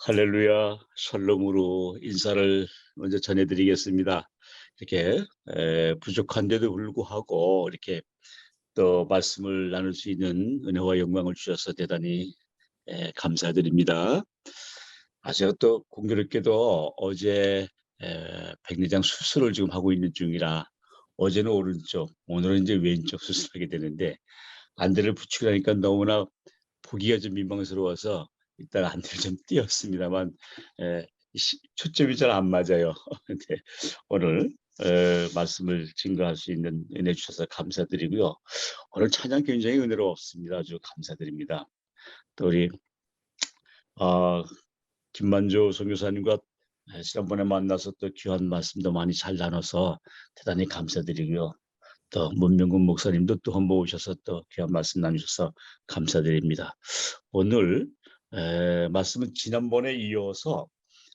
할렐루야, 샬롬으로 인사를 먼저 전해드리겠습니다. 이렇게 부족한데도 불구하고 이렇게 또 말씀을 나눌 수 있는 은혜와 영광을 주셔서 대단히 감사드립니다. 제가 또 공교롭게도 어제 백내장 수술을 지금 하고 있는 중이라 어제는 오른쪽, 오늘은 이제 왼쪽 수술하게 되는데 안대를 붙이고 나니까 너무나 보기가 좀 민망스러워서 일단 안대를 좀 띄었습니다만 초점이 잘 안 맞아요. 근데 오늘 말씀을 증거할 수 있는 은혜 주셔서 감사드리고요. 오늘 찬양 굉장히 은혜롭습니다. 아주 감사드립니다. 또 우리 아, 김만조 선교사님과 지난번에 만나서 또 귀한 말씀도 많이 잘 나눠서 대단히 감사드리고요. 또 문명근 목사님도 또 한 번 오셔서 또 귀한 말씀 나누셔서 감사드립니다. 오늘 말씀은 지난번에 이어서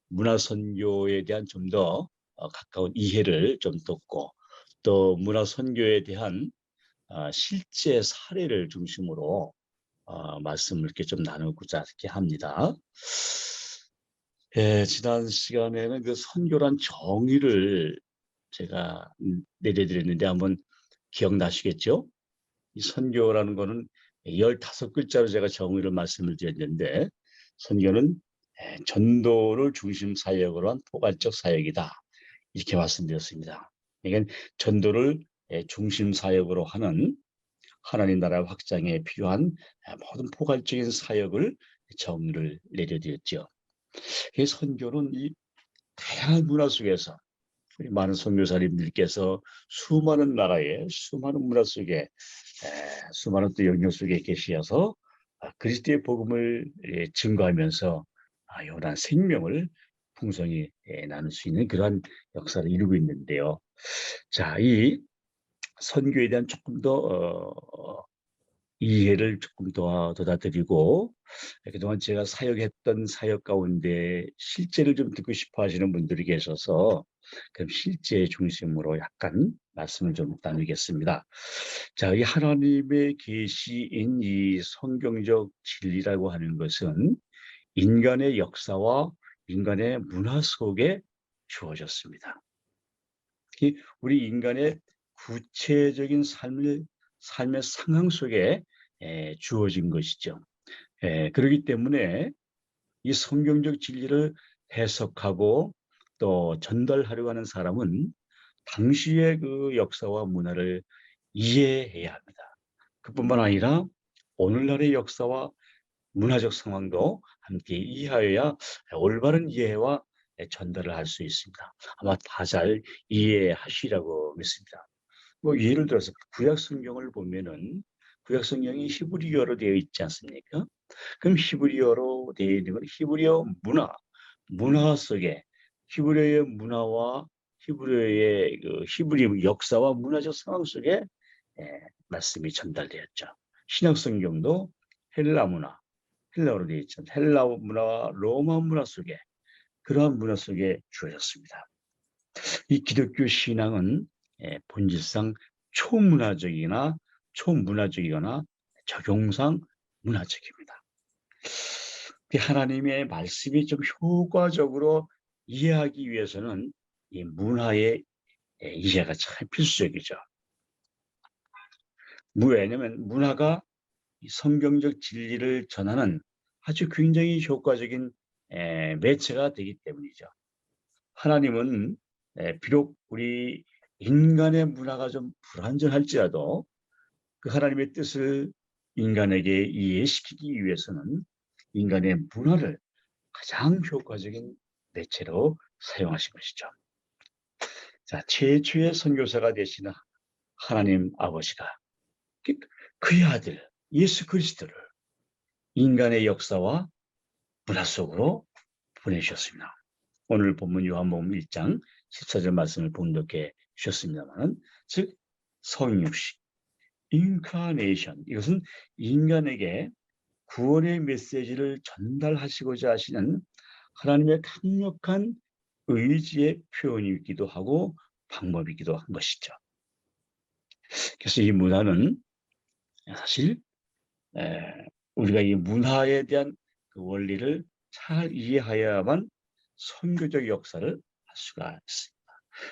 문화선교에 대한 좀 더 가까운 이해를 좀 돕고 또 문화선교에 대한 실제 사례를 중심으로 말씀을 이렇게 좀 나누고자 이렇게 합니다. 지난 시간에는 그 선교란 정의를 제가 내려드렸는데 한번 기억나시겠죠? 이 선교라는 거는 15글자로 제가 정의를 말씀을 드렸는데 선교는 전도를 중심 사역으로 한 포괄적 사역이다. 이렇게 말씀드렸습니다. 그러니까 전도를 중심 사역으로 하는 하나님 나라 확장에 필요한 모든 포괄적인 사역을 정의를 내려드렸죠. 이 선교는 이 다양한 문화 속에서 우리 많은 선교사님들께서 수많은 나라의 수많은 문화 속에 수많은 또 영역 속에 계시어서 그리스도의 복음을 증거하면서 영원한 생명을 풍성히 나눌 수 있는 그러한 역사를 이루고 있는데요. 자, 이 선교에 대한 조금 더 이해를 조금 더 돋아드리고 그동안 제가 사역했던 사역 가운데 실제를 좀 듣고 싶어 하시는 분들이 계셔서 그럼 실제 중심으로 약간 말씀을 좀 나누겠습니다. 자, 이 하나님의 계시인 이 성경적 진리라고 하는 것은 인간의 역사와 인간의 문화 속에 주어졌습니다. 우리 인간의 구체적인 삶의 상황 속에 주어진 것이죠. 그렇기 때문에 이 성경적 진리를 해석하고 또 전달하려고 하는 사람은 당시의 그 역사와 문화를 이해해야 합니다. 그뿐만 아니라 오늘날의 역사와 문화적 상황도 함께 이해하여야 올바른 이해와 전달을 할 수 있습니다. 아마 다 잘 이해하시라고 믿습니다. 뭐 예를 들어서 구약 성경을 보면은 구약 성경이 히브리어로 되어 있지 않습니까? 그럼 히브리어로 되어 있는 건 히브리어 문화 속에 히브리어의 문화와 히브리어의 그 히브리 역사와 문화적 상황 속에 말씀이 전달되었죠. 신약 성경도 헬라 문화, 헬라어로 되어 있죠. 헬라 문화와 로마 문화 속에 그러한 문화 속에 주어졌습니다. 이 기독교 신앙은 본질상 초문화적이거나 적용상 문화적입니다. 하나님의 말씀이 좀 효과적으로 이해하기 위해서는 이 문화의 이해가 참 필수적이죠. 왜냐하면 문화가 성경적 진리를 전하는 아주 굉장히 효과적인 매체가 되기 때문이죠. 하나님은 비록 우리 인간의 문화가 좀 불완전할지라도 그 하나님의 뜻을 인간에게 이해시키기 위해서는 인간의 문화를 가장 효과적인 매체로 사용하신 것이죠. 자, 최초의 선교사가 되시는 하나님 아버지가 그의 아들 예수 그리스도를 인간의 역사와 문화 속으로 보내주셨습니다. 오늘 본문 요한복음 1장 14절 말씀을 봉독해 주셨습니다만, 즉 성육신, 인카네이션, 이것은 인간에게 구원의 메시지를 전달하시고자 하시는 하나님의 강력한 의지의 표현이기도 하고 방법이기도 한 것이죠. 그래서 이 문화는 사실 우리가 이 문화에 대한 그 원리를 잘 이해하여야만 선교적 역사를 할 수가 있습니다.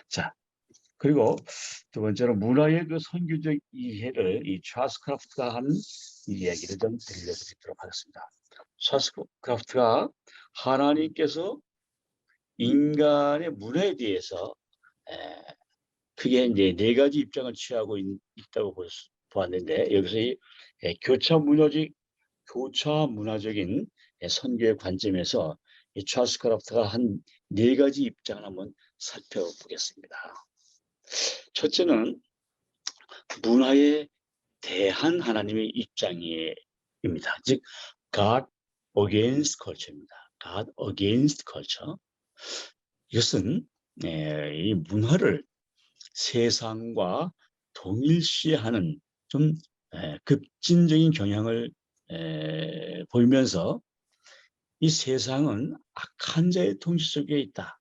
자, 그리고 두 번째로 문화의 그 선교적 이해를 이 찰스 크라프트가 한 이야기를 좀 들려드리도록 하겠습니다. 찰스 크라프트가 하나님께서 인간의 문화에 대해서 크게 이제 네 가지 입장을 취하고 있다고 보았는데, 여기서 이 교차 문화적인 선교의 관점에서 이 찰스 크라프트가 한 네 가지 입장을 한번 살펴보겠습니다. 첫째는 문화에 대한 하나님의 입장입니다. 즉 God against culture입니다. God against culture. 이것은 이 문화를 세상과 동일시하는 좀 급진적인 경향을 보이면서 이 세상은 악한 자의 통치 속에 있다.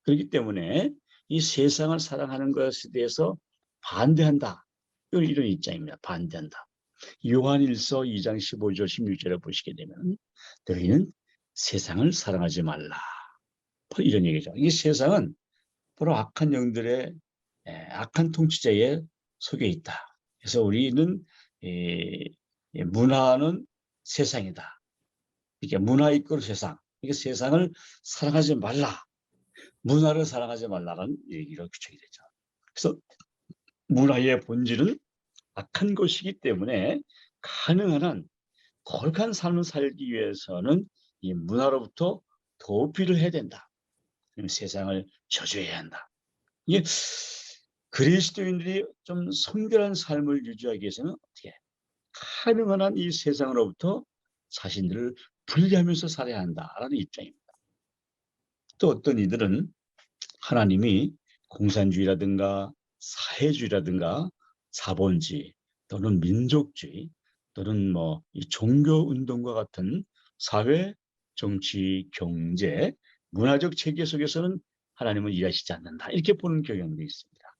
그렇기 때문에 이 세상을 사랑하는 것에 대해서 반대한다. 이런 입장입니다. 반대한다. 요한일서 2장 15절 16절을 보시게 되면 너희는 세상을 사랑하지 말라. 이런 얘기죠. 이 세상은 바로 악한 영들의 악한 통치자의 속에 있다. 그래서 우리는 문화는 세상이다. 이게 문화 이끌어 세상. 이게 세상을 사랑하지 말라. 문화를 사랑하지 말라는 얘기로 규정이 되죠. 그래서 문화의 본질은 악한 것이기 때문에 가능한 한 거룩한 삶을 살기 위해서는 이 문화로부터 도피를 해야 된다. 세상을 저주해야 한다. 이게 그리스도인들이 좀 성결한 삶을 유지하기 위해서는 어떻게 가능한 한 이 세상으로부터 자신들을 분리하면서 살아야 한다라는 입장입니다. 또 어떤 이들은 하나님이 공산주의라든가 사회주의라든가 자본주의 또는 민족주의 또는 뭐 이 종교 운동과 같은 사회, 정치, 경제, 문화적 체계 속에서는 하나님은 일하시지 않는다. 이렇게 보는 경향도 있습니다.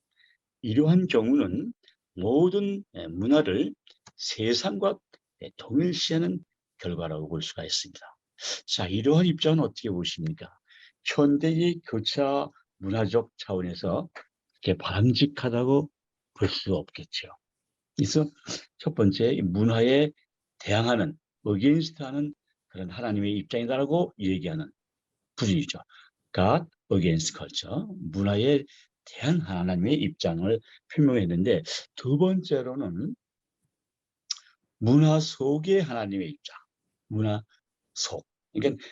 이러한 경우는 모든 문화를 세상과 동일시하는 결과라고 볼 수가 있습니다. 자, 이러한 입장은 어떻게 보십니까? 현대의 교차 문화적 차원에서 이렇게 바람직하다고 볼 수 없겠죠. 그래서 첫 번째, 문화에 대항하는, 어게인스트하는 그런 하나님의 입장이다라고 얘기하는 부분이죠. God against culture, 문화에 대한 하나님의 입장을 표명했는데, 두 번째로는 문화 속의 하나님의 입장, 문화 속. 그러니까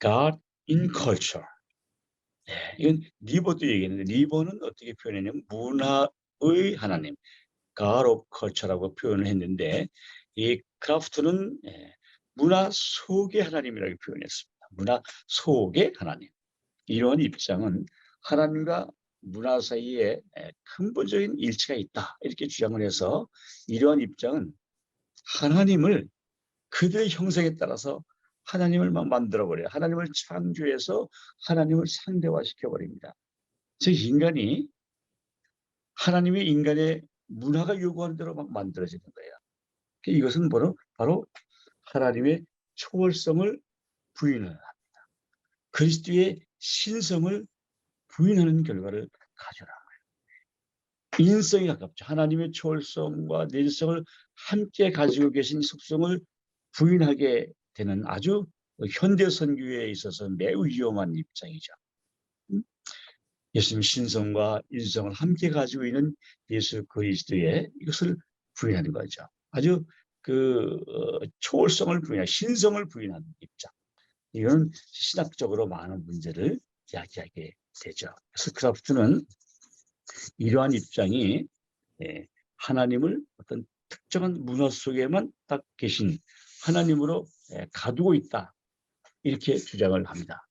God in culture. 이건 리버도 얘기했는데, 리버는 어떻게 표현했냐면 문화의 하나님, God of culture라고 표현을 했는데, 이 크라프트는 문화 속의 하나님이라고 표현했습니다. 문화 속의 하나님. 이런 입장은 하나님과 문화 사이에 근본적인 일치가 있다. 이렇게 주장을 해서 이러한 입장은 하나님을 그들의 형상에 따라서 하나님을 막 만들어버려요. 하나님을 창조해서 하나님을 상대화시켜버립니다. 즉 인간이 하나님의 인간의 문화가 요구하는 대로 막 만들어지는 거예요. 이것은 바로 하나님의 초월성을 부인을 합니다. 그리스도의 신성을 부인하는 결과를 가져라. 인성이 가깝죠. 하나님의 초월성과 내성을 함께 가지고 계신 속성을 부인하게 되는 아주 현대 선교에 있어서 매우 위험한 입장이죠. 예수님 신성과 인성을 함께 가지고 있는 예수 그리스도의 이것을 부인하는 거죠. 아주 초월성을 부인하는, 신성을 부인하는 입장. 이건 신학적으로 많은 문제를 이야기하게 되죠. 그래서 크라프트는 이러한 입장이 하나님을 어떤 특정한 문화 속에만 딱 계신 하나님으로 가두고 있다. 이렇게 주장을 합니다.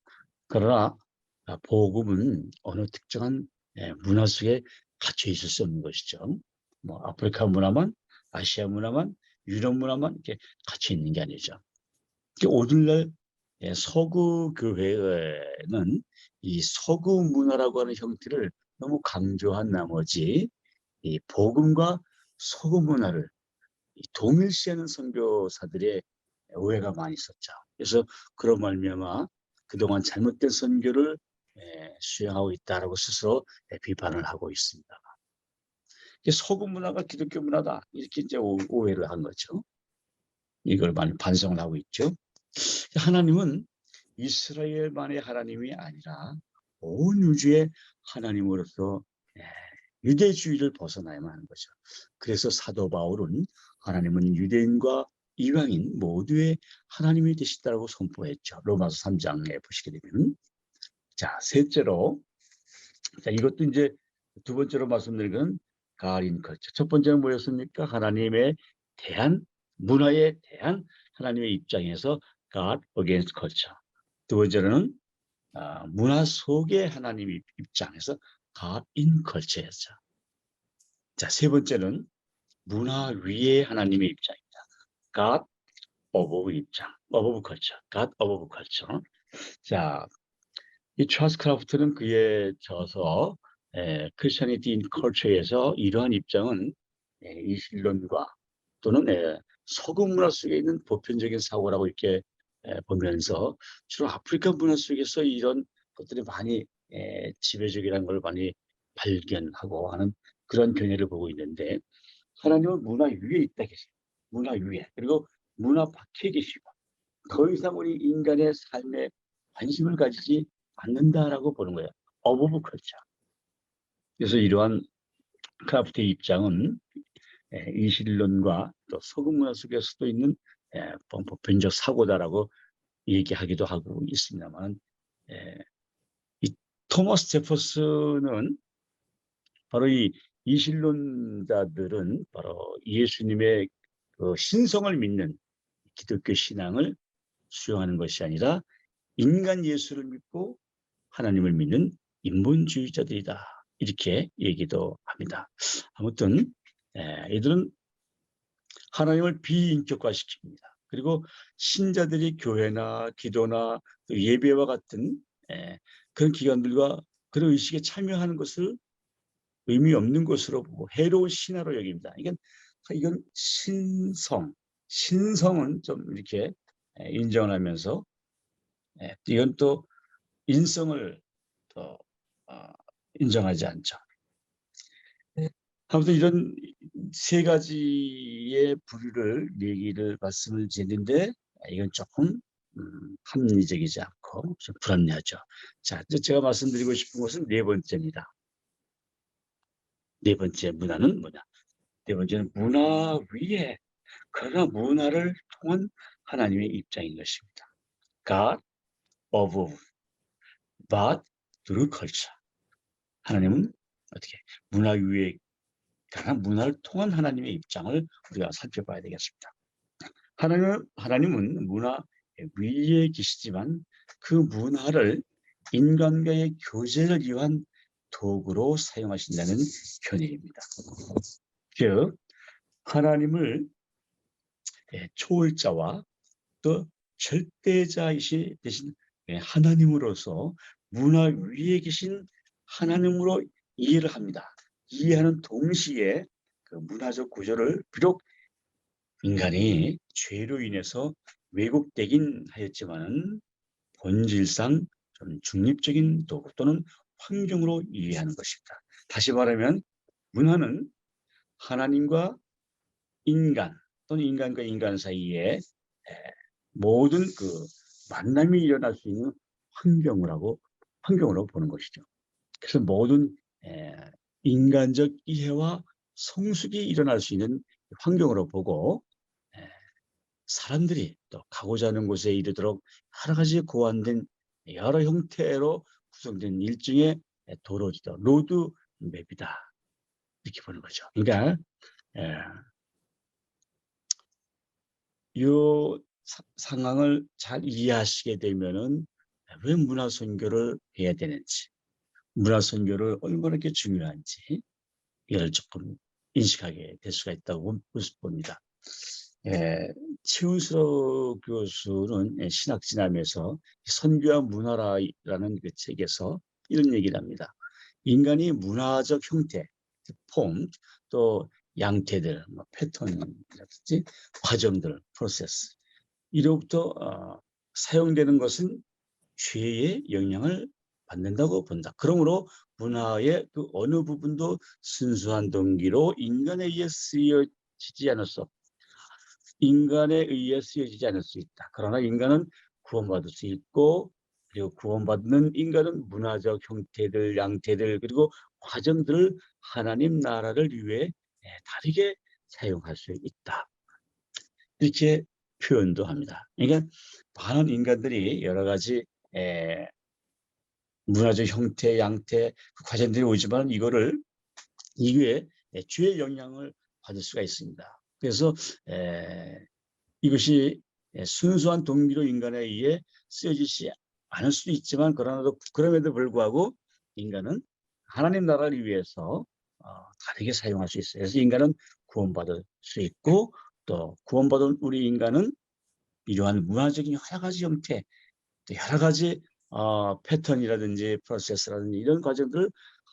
그러나 복음은 어느 특정한 문화 속에 갇혀 있을 수 없는 것이죠. 뭐 아프리카 문화만, 아시아 문화만, 유럽 문화만 이렇게 갇혀 있는 게 아니죠. 오늘날 서구 교회는 이 서구 문화라고 하는 형태를 너무 강조한 나머지 이 복음과 서구 문화를 동일시하는 선교사들의 오해가 많이 있었죠. 그래서 그런 말미암아 그동안 잘못된 선교를 수행하고 있다라고 스스로 비판을 하고 있습니다. 서구 문화가 기독교 문화다 이렇게 이제 오해를 한 거죠. 이걸 많이 반성을 하고 있죠. 하나님은 이스라엘만의 하나님이 아니라 온 우주의 하나님으로서 유대주의를 벗어나야만 하는 거죠. 그래서 사도 바울은 하나님은 유대인과 이방인 모두의 하나님이 되시다라고 선포했죠. 로마서 3장에 보시게 되면. 자, 셋째로, 자, 이것도 이제 두 번째로 말씀드린 건 가린 컬처. 첫 번째는 뭐였습니까? 하나님에 대한, 문화에 대한 하나님의 입장에서 God against culture. 두 번째로는 문화 속의 하나님의 입장에서 God in culture였죠. 자, 세 번째는 문화 위의 하나님의 입장입니다. God above 입장, above culture, God above culture. 자, 이 찰스 크라프트는 그에 져서 크리스천리티 인 컬처에서 이러한 입장은 이신론과 또는 서구 문화 속에 있는 보편적인 사고라고 이렇게 보면서 주로 아프리카 문화 속에서 이런 것들이 많이 지배적이라는 걸 많이 발견하고 하는 그런 견해를 보고 있는데 하나님은 문화 위에 있다 계세요. 문화 위에. 그리고 문화 밖에 계시고 더 이상 우리 인간의 삶에 관심을 가지지 않는다라고 보는 거예요. 어버브 컬처. 그래서 이러한 크라프트의 입장은 이신론과 또 서구 문화 속에서도 있는 보편적 사고다라고 얘기하기도 하고 있습니다만 이 토머스 제퍼슨은 바로 이 이신론자들은 바로 예수님의 그 신성을 믿는 기독교 신앙을 수용하는 것이 아니라 인간 예수를 믿고 하나님을 믿는 인본주의자들이다. 이렇게 얘기도 합니다. 아무튼 이들은 하나님을 비인격화시킵니다. 그리고 신자들이 교회나 기도나 예배와 같은 그런 기관들과 그런 의식에 참여하는 것을 의미 없는 것으로 보고 해로운 신화로 여깁니다. 이건 신성은 좀 이렇게 인정을 하면서 이건 또 인성을 또 인정하지 않죠. 아무튼 이런 세 가지의 부류를 얘기를 말씀을 드리는데 이건 조금 합리적이지 않고 좀 불합리하죠. 자, 이제 제가 말씀드리고 싶은 것은 네 번째입니다. 네 번째 문화는 뭐냐? 네 번째는 문화 위에 그러나 문화를 통한 하나님의 입장인 것입니다. God above, but through culture. 하나님은 어떻게 문화 위에 그러나 문화를 통한 하나님의 입장을 우리가 살펴봐야 되겠습니다. 하나님은 문화 위에 계시지만 그 문화를 인간과의 교제를 위한 도구로 사용하신다는 견해입니다. 즉 하나님을 초월자와 또 절대자이신 대신 하나님으로서 문화 위에 계신 하나님으로 이해를 합니다. 이해하는 동시에 그 문화적 구조를 비록 인간이 죄로 인해서 왜곡되긴 하였지만 본질상 좀 중립적인 도구 또는 환경으로 이해하는 것입니다. 다시 말하면 문화는 하나님과 인간 또는 인간과 인간 사이에 모든 그 만남이 일어날 수 있는 환경으로 보는 것이죠. 그래서 모든 인간적 이해와 성숙이 일어날 수 있는 환경으로 보고 사람들이 또 가고자 하는 곳에 이르도록 여러 가지 고안된 여러 형태로 구성된 일종의 도로지도 로드맵이다 이렇게 보는 거죠. 그러니까 이 상황을 잘 이해하시게 되면은 왜 문화 선교를 해야 되는지, 문화 선교를 얼마나 이렇게 중요한지 이걸 조금 인식하게 될 수가 있다고 봅니다. 최은수로 교수는 신학진함에서 선교와 문화라는 그 책에서 이런 얘기를 합니다. 인간이 문화적 형태, 폼, 또 양태들, 패턴이라든지 과정들, 프로세스 이로부터 사용되는 것은 죄의 영향을 받는다고 본다. 그러므로 문화의 그 어느 부분도 순수한 동기로 인간에 의해 쓰여지지 않을 수 없다. 인간에 의해 쓰여지지 않을 수 있다. 그러나 인간은 구원받을 수 있고, 그리고 구원받는 인간은 문화적 형태들, 양태들, 그리고 과정들을 하나님 나라를 위해 다르게 사용할 수 있다. 이렇게 표현도 합니다. 그러니까 많은 인간들이 여러 가지 문화적 형태, 양태, 그 과정들이 오지만 이거를 이후에 주의 영향을 받을 수가 있습니다. 그래서 이것이 순수한 동기로 인간에 의해 쓰여지지 않을 수도 있지만 그럼에도 불구하고 인간은 하나님 나라를 위해서 다르게 사용할 수 있어요. 그래서 인간은 구원받을 수 있고 또 구원받은 우리 인간은 이러한 문화적인 여러 가지 형태, 또 여러 가지 패턴이라든지 프로세스라든지 이런 과정들을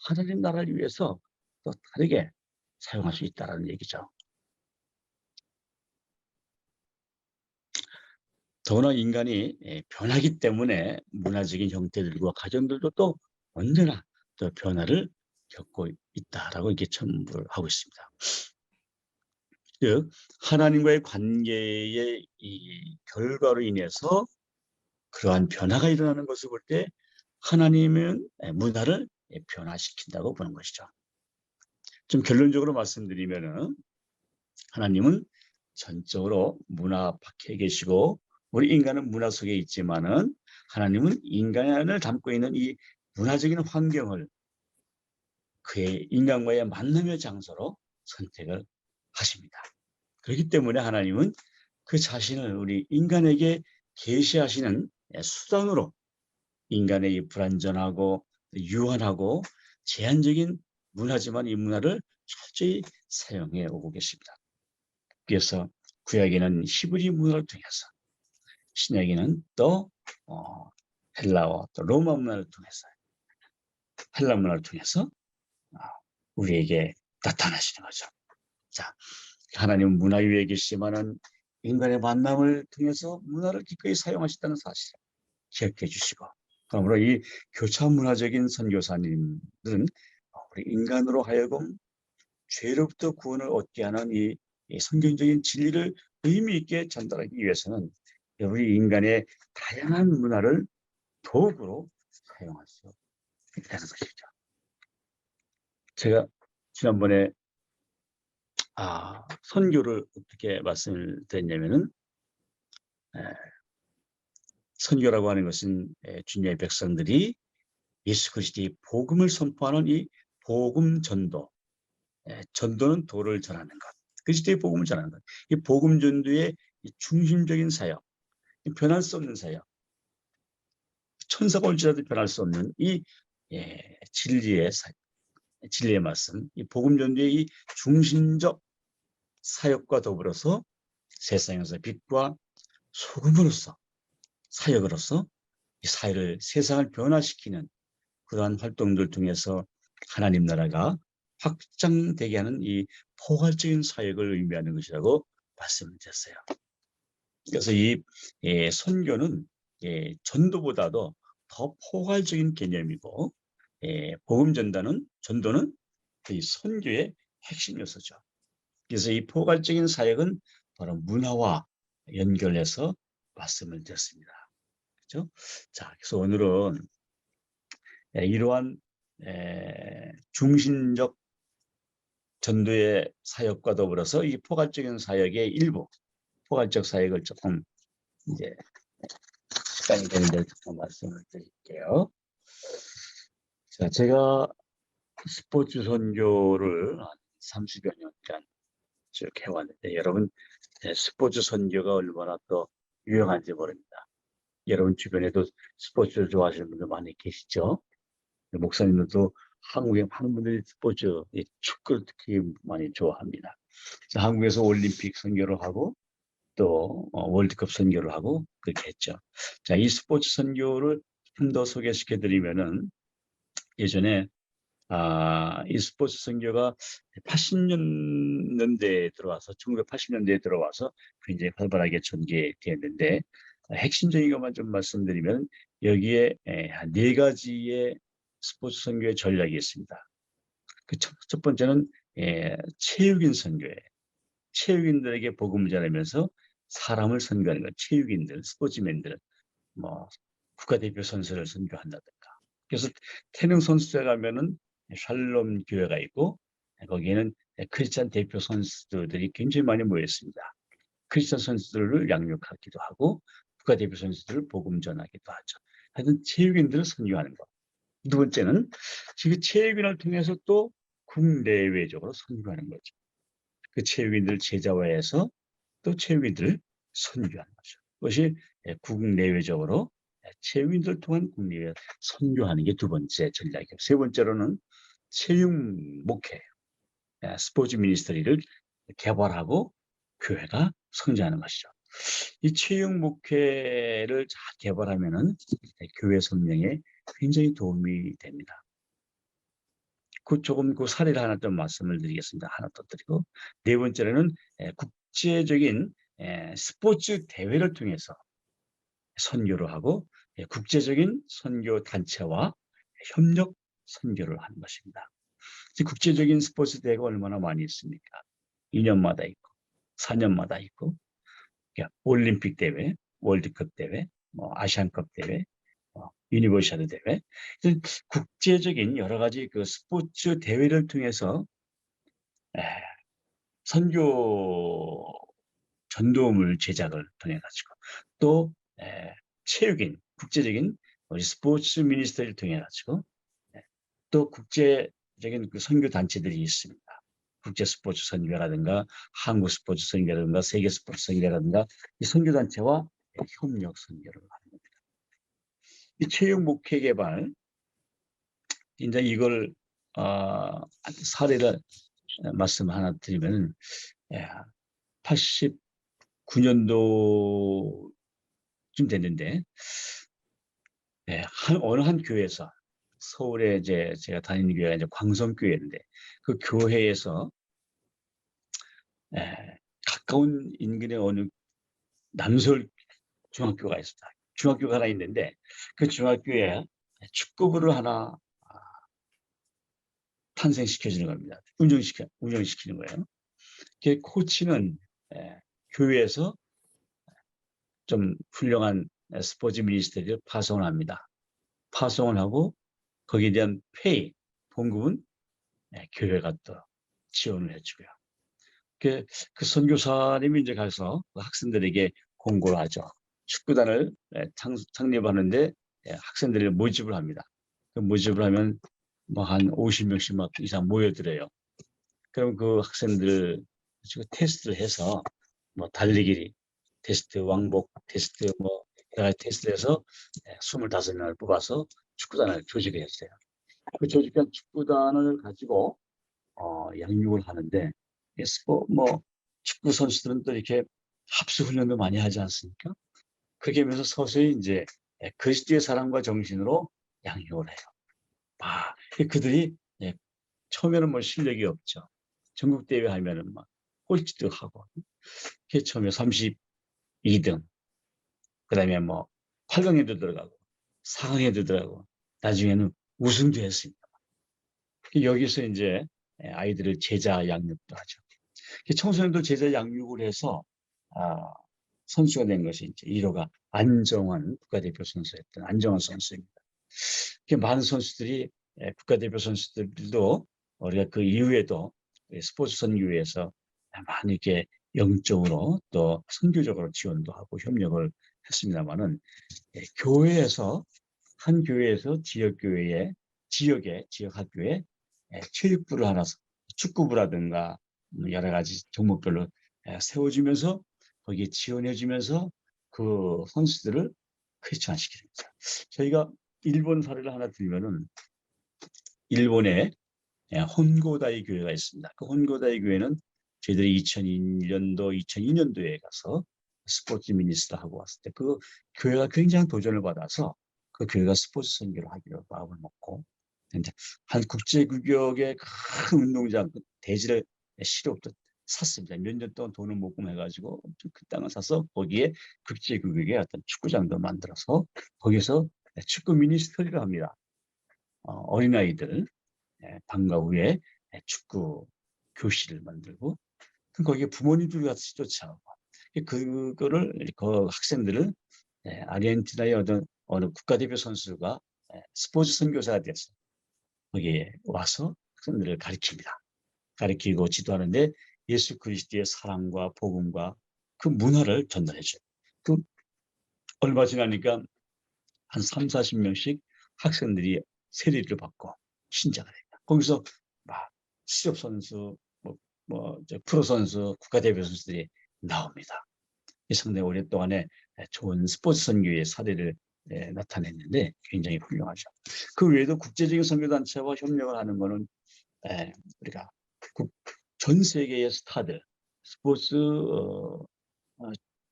하나님 나라를 위해서 또 다르게 사용할 수 있다는 얘기죠. 더구나 인간이 변하기 때문에 문화적인 형태들과 가정들도 또 언제나 또 변화를 겪고 있다라고 이렇게 첨부를 하고 있습니다. 즉 하나님과의 관계의 이 결과로 인해서 그러한 변화가 일어나는 것을 볼 때 하나님은 문화를 변화시킨다고 보는 것이죠. 좀 결론적으로 말씀드리면은 하나님은 전적으로 문화 밖에 계시고 우리 인간은 문화 속에 있지만은 하나님은 인간을 담고 있는 이 문화적인 환경을 그의 인간과의 만남의 장소로 선택을 하십니다. 그렇기 때문에 하나님은 그 자신을 우리 인간에게 계시하시는 수단으로 인간의 이 불완전하고 유한하고 제한적인 문화지만 이 문화를 철저히 사용해 오고 계십니다. 그래서 구약에는 히브리 문화를 통해서 신약에는 또 헬라어 또 로마 문화를 통해서 헬라 문화를 통해서 우리에게 나타나시는 거죠. 자, 하나님은 문화 위에 계시지만은 인간의 만남을 통해서 문화를 기꺼이 사용하셨다는 사실을 기억해 주시고, 그러므로 이 교차 문화적인 선교사님들은 우리 인간으로 하여금 죄로부터 구원을 얻게 하는 이 성경적인 진리를 의미 있게 전달하기 위해서는 우리 인간의 다양한 문화를 도구로 사용할 수 있다는 것이죠. 제가 지난번에 선교를 어떻게 말씀을 드렸냐면은 선교라고 하는 것은 주님의 백성들이 예수 그리스도의 복음을 선포하는 이 복음 전도, 전도는 도를 전하는 것, 그리스도의 복음을 전하는 것, 이 복음 전도의 중심적인 사역, 변할 수 없는 사역, 천사가 올지라도 변할 수 없는 이 진리의 말씀, 이 복음 전도의 이 중심적 사역과 더불어서 세상에서 빛과 소금으로서 사역으로서 이 사회를 세상을 변화시키는 그러한 활동들 통해서 하나님 나라가 확장되게 하는 이 포괄적인 사역을 의미하는 것이라고 말씀을 드렸어요. 그래서 이 선교는 전도보다도 더 포괄적인 개념이고 복음 전도는 이 선교의 핵심 요소죠. 그래서 이 포괄적인 사역은 바로 문화와 연결해서 말씀을 드렸습니다. 그렇죠? 자, 그래서 오늘은 이러한 중심적 전도의 사역과 더불어서 이 포괄적인 사역의 일부, 포괄적 사역을 조금 이제 시간이 되는데 조금 말씀을 드릴게요. 자, 제가 스포츠 선교를 한 30여 년간 쭉 해왔는데 여러분 스포츠 선교가 얼마나 또 유용한지 모릅니다. 여러분 주변에도 스포츠를 좋아하시는 분들 많이 계시죠? 목사님들도 한국에 많은 분들이 스포츠, 축구를 특히 많이 좋아합니다. 한국에서 올림픽 선교를 하고 또 월드컵 선교를 하고 그렇게 했죠. 자, 이 스포츠 선교를 좀 더 소개시켜 드리면은 예전에 이 스포츠 선교가 80년대에 들어와서 1980년대에 들어와서 굉장히 활발하게 전개되었는데 핵심적인 것만 좀 말씀드리면 여기에 네 가지의 스포츠 선교의 전략이 있습니다. 그 첫 번째는 체육인 선교예요. 체육인들에게 복음을 전하면서 사람을 선교하는 것, 체육인들, 스포츠맨들, 뭐 국가대표 선수를 선교한다든가. 그래서 태릉 선수에 가면은 샬롬 교회가 있고 거기에는 크리스찬 대표 선수들이 굉장히 많이 모였습니다. 크리스찬 선수들을 양육하기도 하고 국가대표 선수들을 복음 전하기도 하죠. 하여튼 체육인들을 선교하는 것. 두 번째는 지금 체육인을 통해서 또 국내외적으로 선교하는 거죠. 그 체육인들 제자화해서 또 체육인들을 선교하는 거죠. 그것이 국내외적으로 체육인들 통한 국내외 선교하는 게 두 번째 전략이에요. 세 번째로는 체육 목회, 스포츠 미니스트리를 개발하고 교회가 성장하는 것이죠. 이 체육 목회를 잘 개발하면은 교회 성령에 굉장히 도움이 됩니다. 조금 그 사례를 하나 좀 말씀을 드리겠습니다. 하나 더 드리고 네 번째로는 국제적인 스포츠 대회를 통해서 선교를 하고 국제적인 선교 단체와 협력 선교를 하는 것입니다. 국제적인 스포츠 대회가 얼마나 많이 있습니까? 2년마다 있고 4년마다 있고 올림픽 대회, 월드컵 대회, 아시안컵 대회, 유니버시아드 대회, 국제적인 여러 가지 그 스포츠 대회를 통해서 선교 전도물 제작을 통해 가지고 또 체육인 국제적인 우리 스포츠 미니스터를 통해 가지고 또 국제적인 그 선교 단체들이 있습니다. 국제 스포츠 선교라든가 한국 스포츠 선교라든가 세계 스포츠 선교라든가 이 선교 단체와 협력 선교를 하는 겁니다. 이 체육 목회 개발 이제 이걸 사례를 말씀 하나 드리면 89년도쯤 됐는데 어느 한 교회에서 서울에 이제 제가 다니는 교회가 이제 광성교회인데 그 교회에서 가까운 인근의 어느 남서울 중학교가 있습니다. 중학교가 하나 있는데 그 중학교에 축구부를 하나 탄생시켜주는 겁니다. 운영시키는 거예요. 그 코치는 교회에서 좀 훌륭한 스포츠 미니스터리를 파송을 합니다. 파송을 하고 거기에 대한 페이, 봉급은 교회가 또 지원을 해주고요. 그 선교사님이 이제 가서 그 학생들에게 공고를 하죠. 축구단을 창립하는데 학생들을 모집을 합니다. 그 모집을 하면 뭐 한 50명씩 막 이상 모여들어요. 그럼 그 학생들 테스트를 해서 뭐 달리기 테스트, 왕복 테스트, 뭐 여러 가지 테스트해서 25명을 뽑아서 축구단을 조직을 했어요. 그 조직한 축구단을 가지고 양육을 하는데 뭐 축구 선수들은 또 이렇게 합수 훈련도 많이 하지 않습니까? 그렇게 하면서 서서히 이제 그리스도의 사랑과 정신으로 양육을 해요. 그들이 처음에는 뭐 실력이 없죠. 전국 대회 하면은 막 꼴찌도 하고, 처음에 32등, 그다음에 뭐 8강에도 들어가고, 4강에도 들어가고, 나중에는 우승도 했습니다. 여기서 이제 아이들을 제자 양육도 하죠. 청소년도 제자 양육을 해서 선수가 된 것이 이제 1호가 안정환 국가대표 선수였던 안정환 선수입니다. 많은 선수들이 국가대표 선수들도 우리가 그 이후에도 스포츠 선교회에서 많이 이렇게 영적으로 또 선교적으로 지원도 하고 협력을 했습니다만은 교회에서 한 교회에서 지역 교회에 지역 학교에 체육부를 하나 축구부라든가 여러 가지 종목별로 세워주면서 거기에 지원해주면서 그 선수들을 크리스천시키는 거죠. 저희가 일본 사례를 하나 들면은 일본에 혼고다이 교회가 있습니다. 그 혼고다이 교회는 저희들이 2001년도, 2002년도에 가서 스포츠 미니스터 하고 왔을 때 그 교회가 굉장히 도전을 받아서 그 교회가 스포츠 선교를 하기로 마음을 먹고 이제 한 국제규격의 큰 운동장 대지를 실업도 샀습니다. 몇 년 동안 돈을 모금해가지고 엄청 큰 땅을 사서 거기에 국제규격의 어떤 축구장도 만들어서 거기서 축구 미니스터리를 합니다. 어린아이들 방과 후에 축구 교실을 만들고 거기에 부모님들 같이 쫓아오고 그거를 그 학생들을 아르헨티나의 어느 국가대표 선수가 스포츠 선교사가 돼서 거기에 와서 학생들을 가르칩니다. 가르치고 지도하는데 예수 그리스도의 사랑과 복음과 그 문화를 전달해줘요. 그 얼마 지나니까 한 3, 40명씩 학생들이 세례를 받고 신자가 됩니다. 거기서 막 수렵 선수, 프로 선수, 국가대표 선수들이 나옵니다. 상당히 오랫동안에 좋은 스포츠 선교의 사례를 나타냈는데 굉장히 훌륭하죠. 그 외에도 국제적인 선교단체와 협력을 하는 것은 우리가 전 세계의 스타들, 스포츠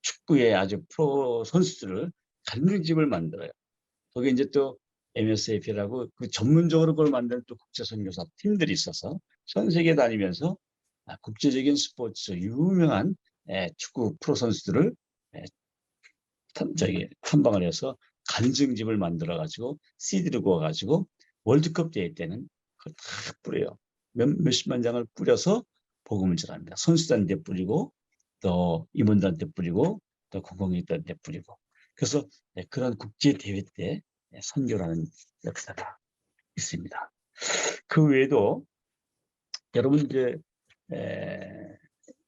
축구의 아주 프로 선수들을 간증집을 만들어요. 거기 이제 또 MSAP라고 그 전문적으로 그걸 만드는 또 국제선교사 팀들이 있어서 전 세계 다니면서 국제적인 스포츠 유명한 축구 프로 선수들을 탐방을 해서 간증집을 만들어 가지고 CD를 구워 가지고 월드컵 대회 때는 그걸 다 뿌려요. 몇십만 장을 뿌려서 복음을 전합니다. 선수단한테 뿌리고 또 임원단한테 뿌리고 또 공공기관한테 뿌리고 그래서 그런 국제 대회 때 선교라는 역사가 있습니다. 그 외에도 여러분 이제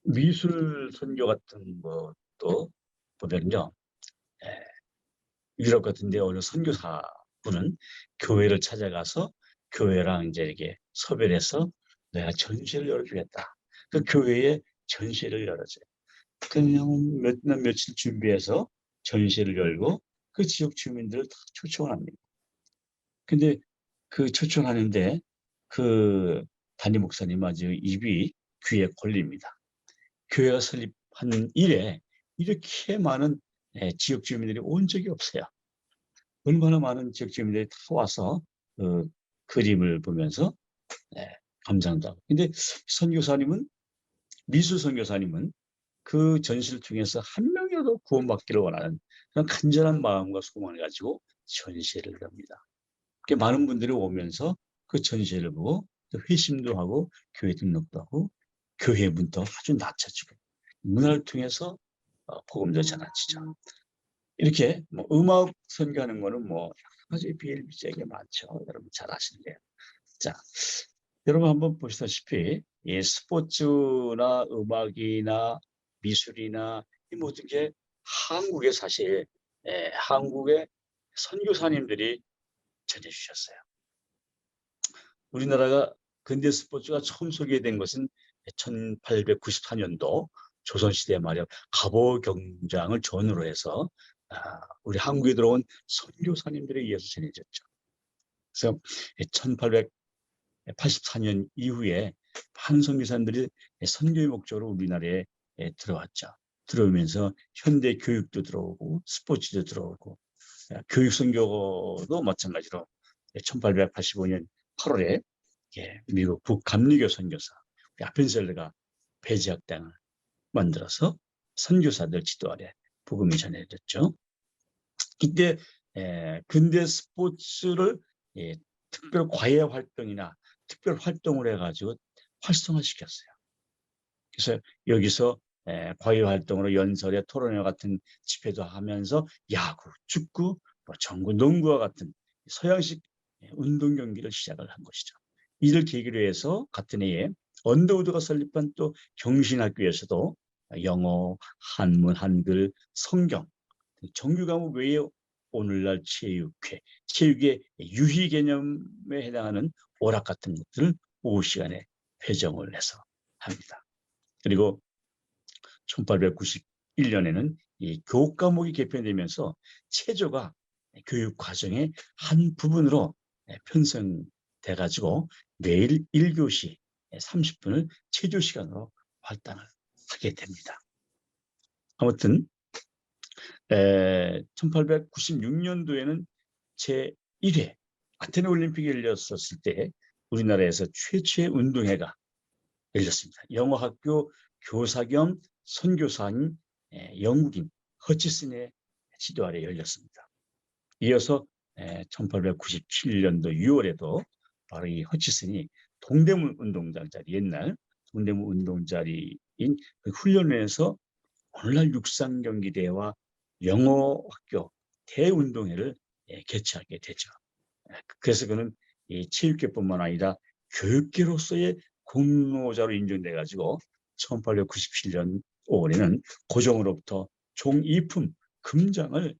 미술 선교 같은 것도 보면요. 유럽 같은 데 어느 선교사분은 교회를 찾아가서 교회랑 이제 이렇게 섭외를 해서 내가 전시회를 열어주겠다. 그 교회에 전시회를 열어줘요. 그냥 몇 날 며칠 준비해서 전시회를 열고 그 지역 주민들을 다 초청을 합니다. 근데 그 초청하는데 그 담임 목사님 아주 입이 귀에 걸립니다. 교회가 설립한 이래 이렇게 많은 지역 주민들이 온 적이 없어요. 얼마나 많은 지역 주민들이 다 와서 그 그림을 보면서 감상도 하고. 근데 선교사님은 미술 선교사님은 그 전시를 통해서 한 명이라도 구원받기를 원하는 그런 간절한 마음과 소망을 가지고 전시회를 합니다. 많은 분들이 오면서 그 전시회를 보고 회심도 하고 교회 등록도 하고 교회 문도 아주 낮춰지고 문화를 통해서 복음도 전해지죠. 이렇게 음악 선교하는 거는 여러 가지 비일비재하게 많죠. 여러분 잘 아시는데요. 자, 여러분 한번 보시다시피 이 스포츠나 음악이나 미술이나 이 모든 게 한국에 사실 한국의 선교사님들이 전해주셨어요. 우리나라가 근대 스포츠가 처음 소개된 것은 1894년도 조선시대 말이야 갑오 경장을 전후로 해서 우리 한국에 들어온 선교사님들에 의해서 전해졌죠. 그래서 1884년 이후에 많은 선교사님들이 선교의 목적으로 우리나라에 들어왔죠. 들어오면서 현대 교육도 들어오고 스포츠도 들어오고 교육 선교도 마찬가지로 1885년 8월에 미국 북감리교 선교사 아펜셀러가 배지학당을 만들어서 선교사들 지도 아래 복음이 전해졌죠. 이때 근대 스포츠를 특별 과외 활동이나 특별 활동을 해가지고 활성화시켰어요. 그래서 여기서 과외 활동으로 연설회, 토론회 같은 집회도 하면서 야구, 축구, 정구, 농구와 같은 서양식 운동 경기를 시작을 한 것이죠. 이를 계기로 해서 같은 해에 언더우드가 설립한 또 경신학교에서도 영어, 한문, 한글, 성경, 정규 과목 외에 오늘날 체육회, 체육의 유희 개념에 해당하는 오락 같은 것들을 오후 시간에 배정을 해서 합니다. 그리고 1891년에는 이 교육 과목이 개편되면서 체조가 교육 과정의 한 부분으로 편성돼 가지고 매일 1교시 30분을 체조 시간으로 할당을 하게 됩니다. 아무튼 1896년도에는 제1회 아테네 올림픽이 열렸었을 때 우리나라에서 최초의 운동회가 열렸습니다. 영어학교 교사 겸 선교사인 영국인 허치슨의 지도 아래 열렸습니다. 이어서 1897년도 6월에도 바로 이 허치슨이 동대문 운동장 자리, 옛날 동대문 운동 자리인 그 훈련회에서 오늘날 육상경기대회와 영어학교 대운동회를 개최하게 되죠. 그래서 그는 이 체육계뿐만 아니라 교육계로서의 공로자로 인정돼 가지고 1897년 5월에는 고종으로부터 종이품 금장을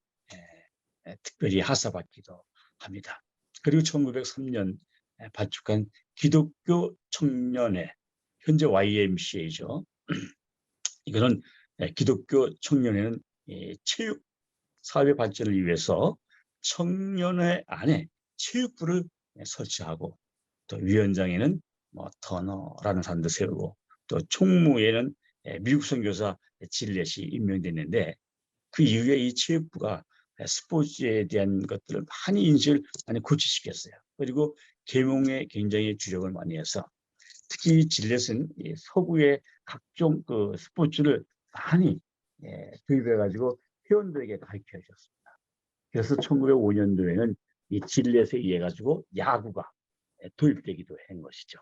특별히 하사받기도 합니다. 그리고 1903년 발족한 기독교 청년회, 현재 YMCA죠. 이거는 기독교 청년회는 체육 사회 발전을 위해서 청년회 안에 체육부를 설치하고, 또 위원장에는 터너라는 사람도 세우고, 또 총무에는 미국 선교사 질렛이 임명됐는데, 그 이후에 이 체육부가 스포츠에 대한 것들을 많이 고치시켰어요. 그리고 계몽에 굉장히 주력을 많이 해서, 특히 질렛은 서구의 각종 그 스포츠를 많이 도입해가지고 회원들에게 가르쳐 주셨습니다. 그래서 1905년도에는 이 질렛에 의해 가지고 야구가 도입되기도 한 것이죠.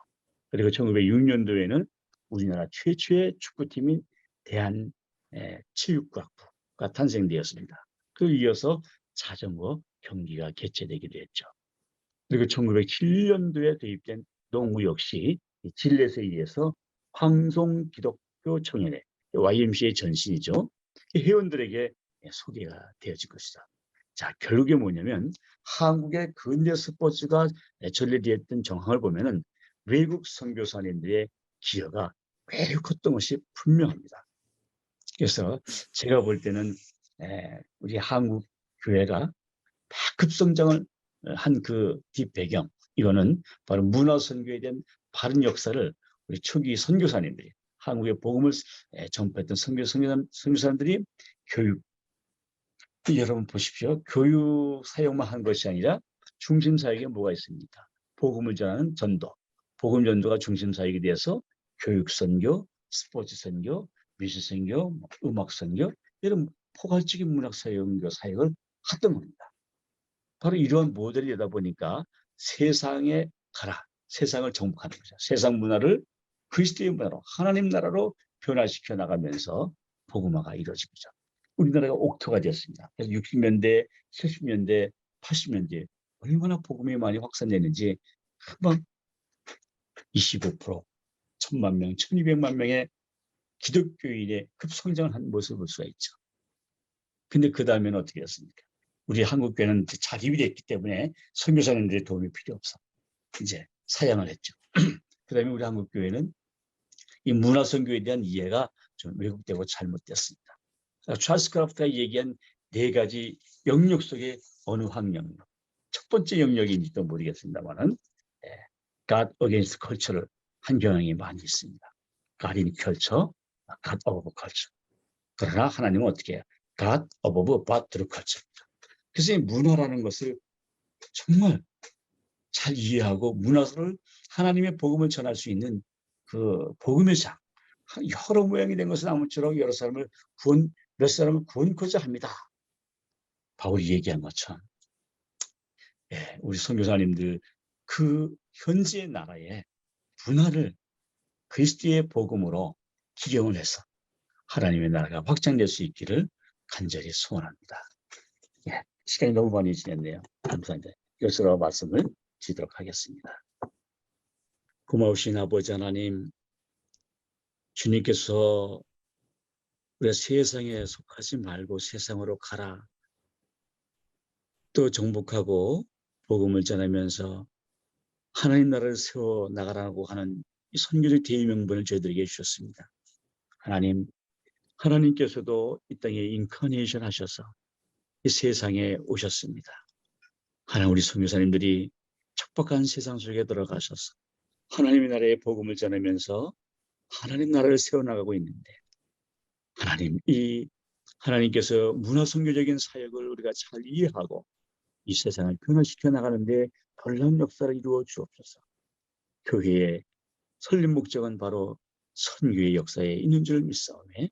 그리고 1906년도에는 우리나라 최초의 축구팀인 대한체육과학부가 탄생되었습니다. 그 이어서 자전거 경기가 개최되기도 했죠. 그리고 1907년도에 도입된 농구 역시 질렛에 의해서 황송기독교 청년회 YMCA 전신이죠. 회원들에게 소개가 되어질 것이다. 자, 결국에 뭐냐면 한국의 근대 스포츠가 전래되었던 정황을 보면은 외국 선교사님들의 기여가 매우 컸던 것이 분명합니다. 그래서 제가 볼 때는 우리 한국 교회가 급성장을 한 그 뒷배경, 이거는 바로 문화선교에 대한 바른 역사를 우리 초기 선교사님들이, 한국의 복음을 전파했던 선교사님들이 교육, 여러분 보십시오. 교육 사역만 한 것이 아니라 중심 사역에 뭐가 있습니까? 복음을 전하는 전도, 복음 전도가 중심 사역이 돼서 교육 선교, 스포츠 선교, 미술 선교, 음악 선교, 이런 포괄적인 문학 선교 사역을 했던 겁니다. 바로 이러한 모델이 되다 보니까 세상에 가라, 세상을 정복하는 거죠. 세상 문화를 그리스도의 문화로, 하나님 나라로 변화시켜 나가면서 복음화가 이루어진 거죠. 우리나라가 옥토가 되었습니다. 그래서 60년대, 70년대, 80년대 얼마나 복음이 많이 확산되는지 한번 25%, 1000만 명, 1200만 명의 기독교인의 급성장을 한 모습을 볼 수가 있죠. 근데 그 다음에는 어떻게 됐습니까? 우리 한국교회는 자립이 됐기 때문에 선교사님들의 도움이 필요 없어. 이제 사양을 했죠. 그 다음에 우리 한국교회는 이 문화선교에 대한 이해가 좀 왜곡되고 잘못됐습니다. 찰스 크라프트가 얘기한 4가지 영역 속에 어느 한 영역. 첫 번째 영역인지도 모르겠습니다만은 God against culture를 한 경향이 많이 있습니다. God in culture, God above culture. 그러나 하나님은 어떻게 해요? God above but through culture. 그래서 이 문화라는 것을 정말 잘 이해하고 문화를, 하나님의 복음을 전할 수 있는 그 복음의 장, 여러 모양이 된 것은 아무쪼록 몇 사람을 구원코자 합니다. 바울이 얘기한 것처럼 우리 선교사님들 그 현지의 나라의 문화를 그리스도의 복음으로 기경을 해서 하나님의 나라가 확장될 수 있기를 간절히 소원합니다. 시간이 너무 많이 지났네요. 감사합니다. 이것으로 말씀을 드리도록 하겠습니다. 고마우신 아버지 하나님, 주님께서 우리가 세상에 속하지 말고 세상으로 가라, 또 정복하고 복음을 전하면서 하나님 나라를 세워 나가라고 하는 이 선교적 대의명분을 저희들에게 주셨습니다. 하나님께서도 이 땅에 인카네이션 하셔서 이 세상에 오셨습니다. 하나님, 우리 선교사님들이 척박한 세상 속에 들어가셔서 하나님의 나라의 복음을 전하면서 하나님 나라를 세워나가고 있는데, 하나님께서 문화선교적인 사역을 우리가 잘 이해하고 이 세상을 변화시켜 나가는데 놀라운 역사를 이루어 주옵소서. 교회의 설립 목적은 바로 선교의 역사에 있는 줄 믿사오매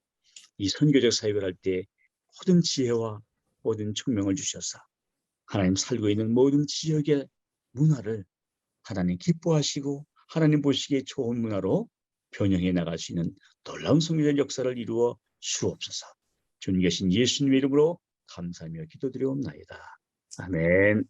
이 선교적 사역을 할 때 모든 지혜와 모든 총명을 주셔서 하나님 살고 있는 모든 지역의 문화를 하나님 기뻐하시고 하나님 보시기에 좋은 문화로 변형해 나갈 수 있는 놀라운 선교적 역사를 이루어 주옵소서. 주님 계신 예수님의 이름으로 감사하며 기도드리옵나이다. 아멘.